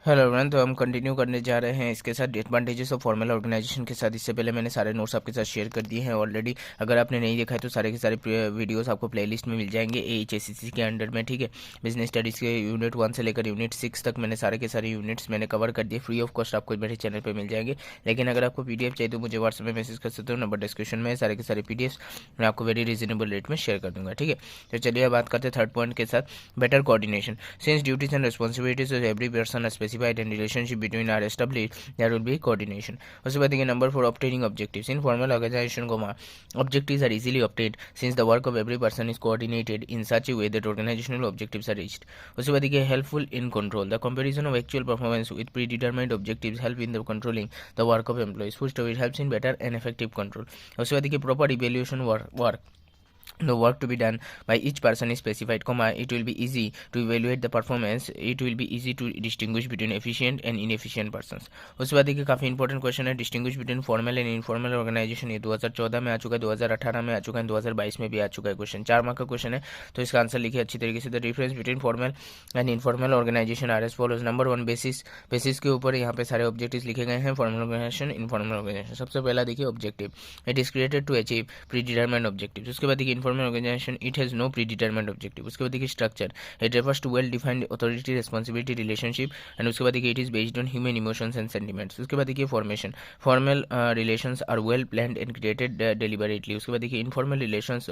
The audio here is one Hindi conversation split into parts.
हेलो एवरीवन, तो हम कंटिन्यू करने जा रहे हैं इसके साथ एडवांटेजेस ऑफ फॉर्मल ऑर्गेनाइजेशन के साथ। इससे पहले मैंने सारे नोट्स आपके साथ शेयर कर दिए हैं ऑलरेडी। अगर आपने नहीं देखा है तो सारे के सारे वीडियोस आपको प्लेलिस्ट में मिल जाएंगे AHSCC के अंडर में, ठीक है। बिजनेस स्टडीज़ के यूनिट 1 से लेकर यूनिट 6 तक मैंने सारे के सारे यूनिट्स मैंने कवर कर दिए, फ्री ऑफ कॉस्ट आपको मेरे चैनल पर मिल जाएंगे। लेकिन अगर आपको PDF चाहिए तो मुझे व्हाट्सएप में मैसेज कर सकते हो, नंबर डिस्क्रिप्शन में। सारे के सारे PDFs मैं आपको वेरी रीजनेबल रेट में शेयर कर दूंगा, ठीक है। तो चलिए बात करते हैं थर्ड पॉइंट के साथ, better coordination. Since duties and responsibilities of every person are specified and relationship between are established, there will be coordination. उसके बाद देखिए number 4, obtaining objectives. In formal organization, objectives are easily obtained since the work of every person is coordinated in such a way that organizational objectives are reached. उसके बाद देखिए helpful in control. The comparison of actual performance with predetermined objectives help in the controlling the work of employees. First, it helps in better and effective control. उसके बाद देखिए proper evaluation work. The work to be done by each person is specified, it will be easy to evaluate the performance. It will be easy to distinguish between efficient and inefficient persons. उसके बाद देखिए काफ़ी इंपॉर्टेंट क्वेश्चन है, distinguish between formal and informal organisation. ये 2014 में आ चुका है, 2018 में आ चुका है, 2022 में भी आ चुका है क्वेश्चन। 4 मार्क का क्वेश्चन है, तो इसका आंसर लिखिए अच्छी तरीके से। The difference between formal and informal organisation are as follows. Number 1, basis के ऊपर यहाँ पे सारे ऑब्जेक्टिव्स लिखे गए हैं, फॉर्मल ऑर्गेनाइजेशन, इनफॉर्मल ऑर्गेनाइजेशन। सबसे पहला देखिए objective, it is created to achieve predetermined objective. उसके बाद देखिए informal organisation, it has no predetermined objective. उसके बाद देखिए structure, it refers to well defined authority responsibility relationship, and उसके बाद देखिए it is based on human emotions and sentiments. उसके बाद देखिए formation, formal relations are well planned and created deliberately. उसके बाद देखिए informal relations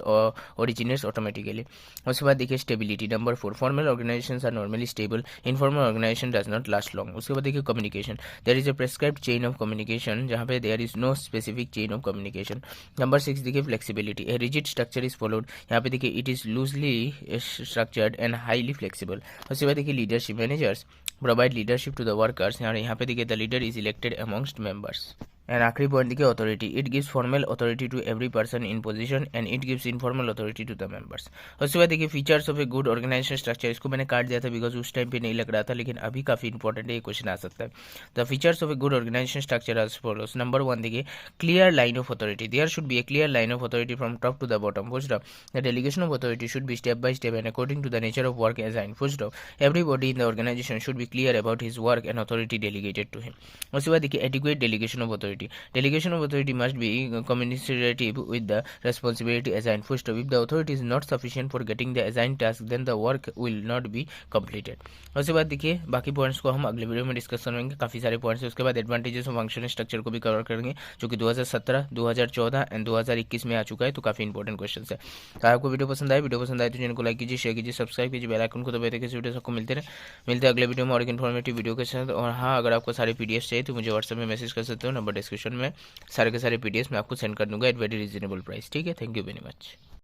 originates automatically. उसके बाद देखिए stability, number 4, formal organizations are normally stable, informal organization does not last long. उसके बाद देखिए communication, there is a prescribed chain of communication, जहाँ पे there is no specific chain of communication. Number 6 देखिए flexibility, a rigid structure is followed, यहाँ पे देखिए it is loosely structured and highly flexible. उसके बाद देखिए leadership, managers provide leadership to the workers, यहाँ पे देखिए the leader is elected amongst members. And आखिरी पॉइंट देखिए authority, it gives formal authority to every person in position and it gives informal authority to the members. उसके बाद देखिए features of a good organisation structure, इसको मैंने काट दिया था बिकॉज उस टाइम पे नहीं लग रहा था, लेकिन अभी काफी इंपॉर्टेंट है, ये क्वेश्चन आ सकता है। The features of a good organisation structure as follows. Number 1 देखिए clear line of authority, there should be a clear line of authority from top to the bottom. Full stop, the delegation of authority should be step by step and according to the nature of work assigned. Full stop, everybody in the organisation should be clear about his work and authority delegated to him. उसके बाद देखिए adequate delegation of authority, delegation authority must be commensurate with the responsibility assigned. First, if the authority is not sufficient for getting the assigned task, then the work will not be completed. उसके बाद देखिए बाकी पॉइंट्स को हम अगले वीडियो में डिस्कस करेंगे, काफ़ी सारे पॉइंट्स है। उसके बाद एडवांटेजेस ऑफ फंक्शनल स्ट्रक्चर को भी कवर करेंगे, जो कि 2017, 2014 एंड 2021 में आ चुका है, तो काफ़ी इंपॉर्टेंट क्वेश्चन है। तो आपको वीडियो पसंद आए तो चैनल को लाइक कीजिए, शेयर कीजिए, सब्सक्राइब कीजिए, बेल आइकन को दबाइए ताकि वीडियो सबको मिलते हैं अगले वीडियो में और एक इन्फॉर्मेटिव वीडियो के साथ। और हाँ, अगर आपको सारे PDF चाहिए तो मुझे व्हाट्सएप में मैसेज कर सकते हो, नंबर डिस्क्रिप्शन में। सारे के सारे PDFs मैं आपको सेंड कर दूंगा एट वेरी रीजनेबल प्राइस, ठीक है। Thank you very much.